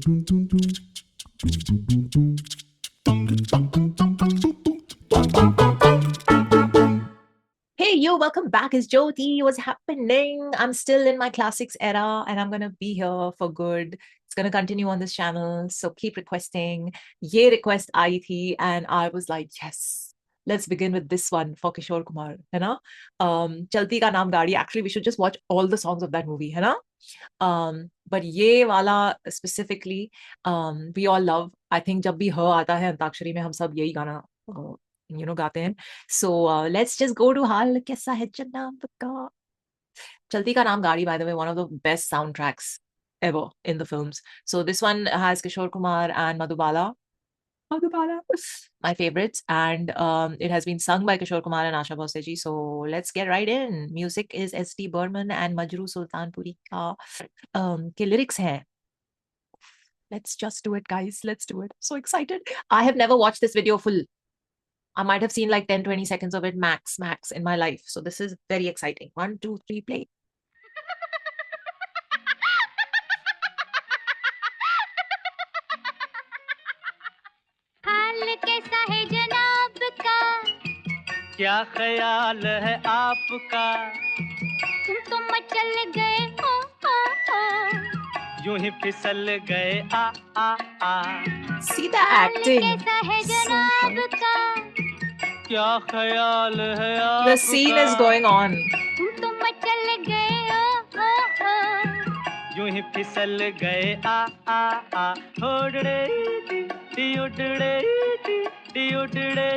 Hey, you, welcome back. It's Jyoti. What's happening? I'm still in my classics era and I'm going to be here for good. It's going to continue on this channel. So keep requesting. Ye request aayi thi and I was like, yes, let's begin with this one for Kishore Kumar. Hai na? Chalti Ka Naam Gaadi. Actually, we should just watch all the songs of that movie. Hai na? But ye wala specifically, we all love. I think जब भी ह आता है अंताक्षरी में हम सब यही गाना गाते हैं. So let's just go to हाल कैसा है जनाब का. Chalti Ka Naam Gaadi, by the way, one of the best soundtracks ever in the films. So this one has Kishore Kumar and Madhubala. Madhubala, my favorites, and it has been sung by Kishore Kumar and Asha Bhosle. So let's get right in. Music is S.D. Burman and Majroo Sultanpuri ka के lyrics हैं. Let's just do it, guys. Let's do it. So excited. I have never watched this video full. I might have seen like 10-20 seconds of it max in my life. So this is very exciting. 1, 2, 3, play. हाल कैसा है जनाब का, क्या ख्याल है आपका, तुम तो मचल गए हो, यूं ही फिसल गए आ See the हाल acting. कैसा है जनाब का, क्या ख्याल है आपका, The scene is going on. तुम तो मचल गए हो, यूं ही फिसल गए आ उड़ड़े टी उड़ड़े टी उड़ड़े.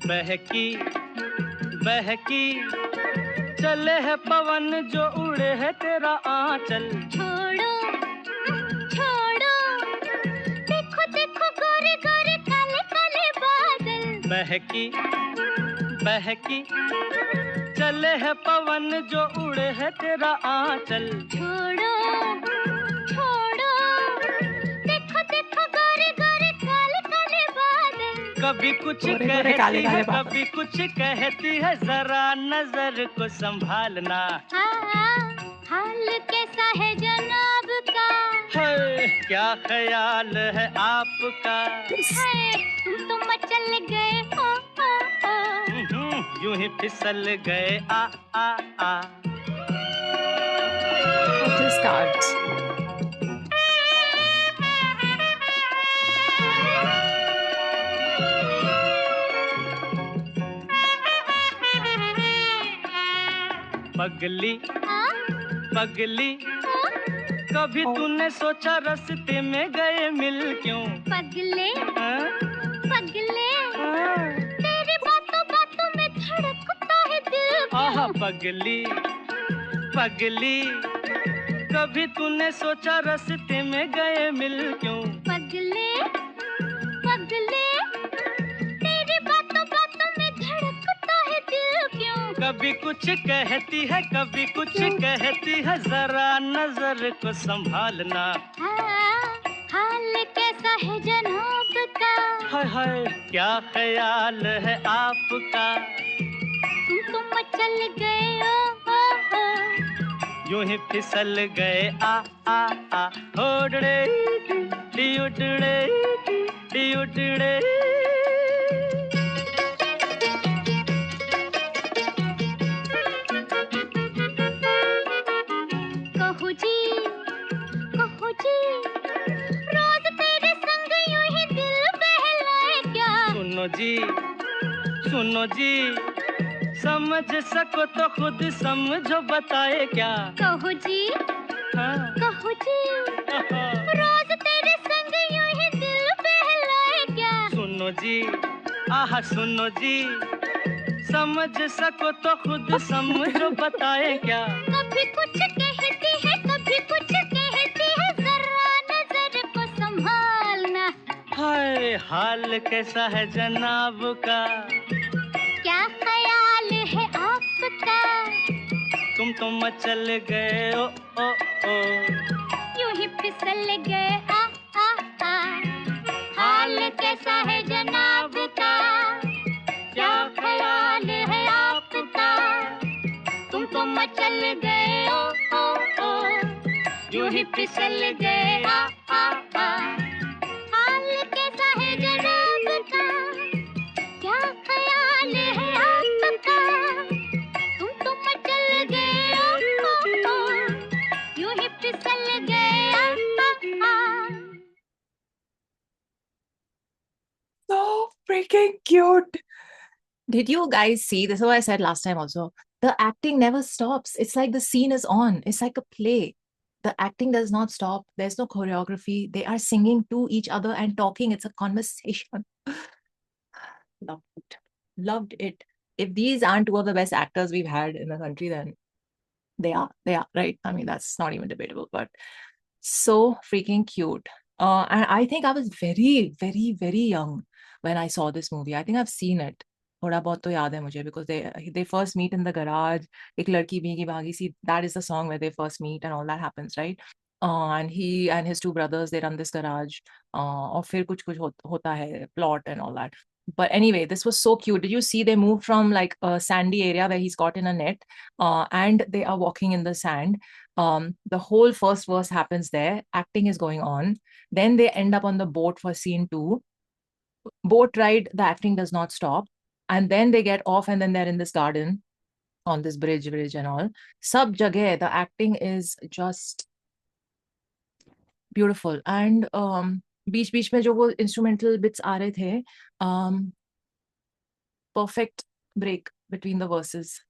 बहकी बहकी चले है पवन जो उड़े है तेरा आंचल. छोड़ो छोड़ो, देखो देखो गोरे गोरे काले काले बादल. बहकी बहकी चले है पवन जो उड़े है तेरा आंचल. छोड़ो छोड़ो, देखो देखो गोरे गोरे काले काले बादल. कभी कुछ गोरे गोरे काले कहती है काले बादल. कभी कुछ कहती है, जरा नजर को संभालना. हाल कैसा है जनाब का, है क्या ख्याल है आपका, है तुम तो मचल गए हो, यूं ही फिसल गए आ Just start. पगली हाँ? पगली हाँ? कभी तूने सोचा रास्ते में गए मिल क्यों. पगले हाँ? पगले, हाँ? तेरी बातों बातों में धड़कता है दिल. आहा पगली पगली कभी तूने सोचा रास्ते में गए मिल क्यों. पगले पगले, तेरी बातों बातों में धड़कता है दिल क्यों. कभी कुछ कहती है कभी कुछ कहती है, जरा नजर को संभालना. हाल कैसा है जनाब का, हाय हाय क्या ख्याल है आपका, तुम तो मचल गए हो, यूं ही फिसल गए आ उड़ड़े टी उड़ड़े टी उड़ड़े. कहो जी, रोज तेरे संग यूं ही दिल बहलाए क्या. सुनो जी समझ सको तो खुद समझो बताए क्या. कहो जी, हाँ? कहो जी, रोज तेरे संग यूं ही दिल बहलाए क्या. सुनो जी आहा सुनो जी, समझ सको तो खुद समझो बताए क्या. कभी कुछ कहती है कभी कुछ कहती है, जरा नजर को संभालना. हाय हाल कैसा है जनाब का, क्या ख्याल है आपका, तुम तो मचल गए ओ यूं ही फिसल गए आ आ आ हाल कैसा है जनाब का क्या ख्याल है आपका तुम तो मचल गए ओ यूं ही फिसल गए आ हाल कैसा है जनाब का क्या ख्याल है आपका तुम तो मचल गए ओ यूं ही फिसल गए आ So freaking cute. Did you guys see? This is what I said last time also. The acting never stops. It's like the scene is on. It's like a play. The acting does not stop. There's no choreography. They are singing to each other and talking. It's a conversation. Loved it. Loved it. If these aren't two of the best actors we've had in the country, then they are. They are, right? I mean, that's not even debatable, but so freaking cute. And I think I was very, very, very young when I saw this movie. I think I've seen it. थोड़ा बहुत तो याद है मुझे because they first meet in the garage. एक लड़की भीगी भागी सी. That is the song where they first meet and all that happens, right? And he and his two brothers they run this garage. और फिर कुछ कुछ होता है plot and all that. But anyway, this was so cute. Did you see they moved from like a sandy area where he's caught in a net, and they are walking in the sand. The whole first verse happens there. Acting is going on. Then they end up on the boat for scene 2. Boat ride, the acting does not stop. And then they get off and then they're in this garden on this bridge and all. Sab jagah, the acting is just beautiful. And बीच बीच में जो वो instrumental bits आ रहे थे, perfect break between the verses.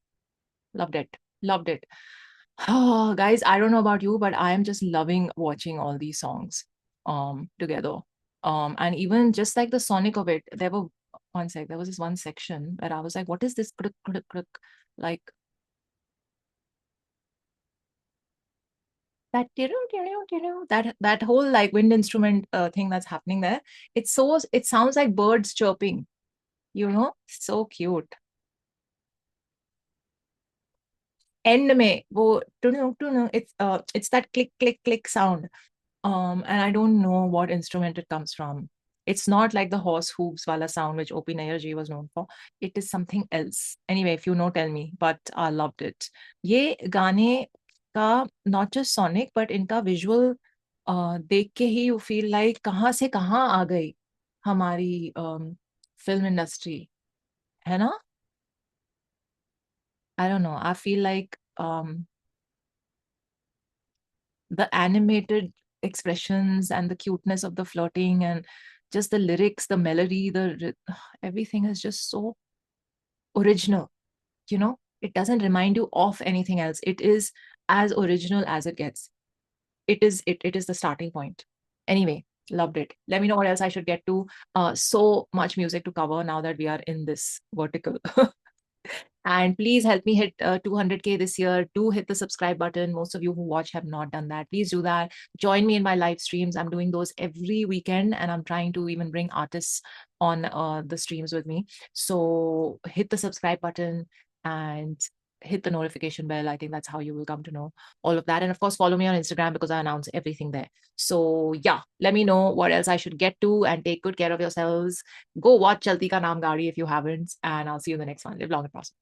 Loved it. Loved it. Oh, guys, I don't know about you, but I am just loving watching all these songs together. And even just like the sonic of it, there was this one section where I was like, what is this kruk, kruk, kruk? Like that that whole like wind instrument thing that's happening there. It sounds like birds chirping, so cute. End में वो it's that click click click sound. And I don't know what instrument it comes from. It's not like the horse hooves wala sound which O.P. Nair ji was known for. It is something else. Anyway, if you know, tell me. But I loved it. ये गाने का not just sonic, but इनका visual देख के ही you feel like कहाँ से कहाँ आ गई हमारी film industry, है ना? I don't know. I feel like the animated expressions and the cuteness of the flirting and just the lyrics, the melody, everything is just so original. It doesn't remind you of anything else. It is as original as it gets. It is the starting point. Anyway, loved it. Let me know what else I should get to. So much music to cover now that we are in this vertical. And please help me hit 200K this year. Do hit the subscribe button. Most of you who watch have not done that. Please do that. Join me in my live streams. I'm doing those every weekend and I'm trying to even bring artists on the streams with me. So hit the subscribe button and hit the notification bell. I think that's how you will come to know all of that. And of course, follow me on Instagram because I announce everything there. So yeah, let me know what else I should get to and take good care of yourselves. Go watch Chalti Ka Naam Gaadi if you haven't. And I'll see you in the next one. Live long and prosper.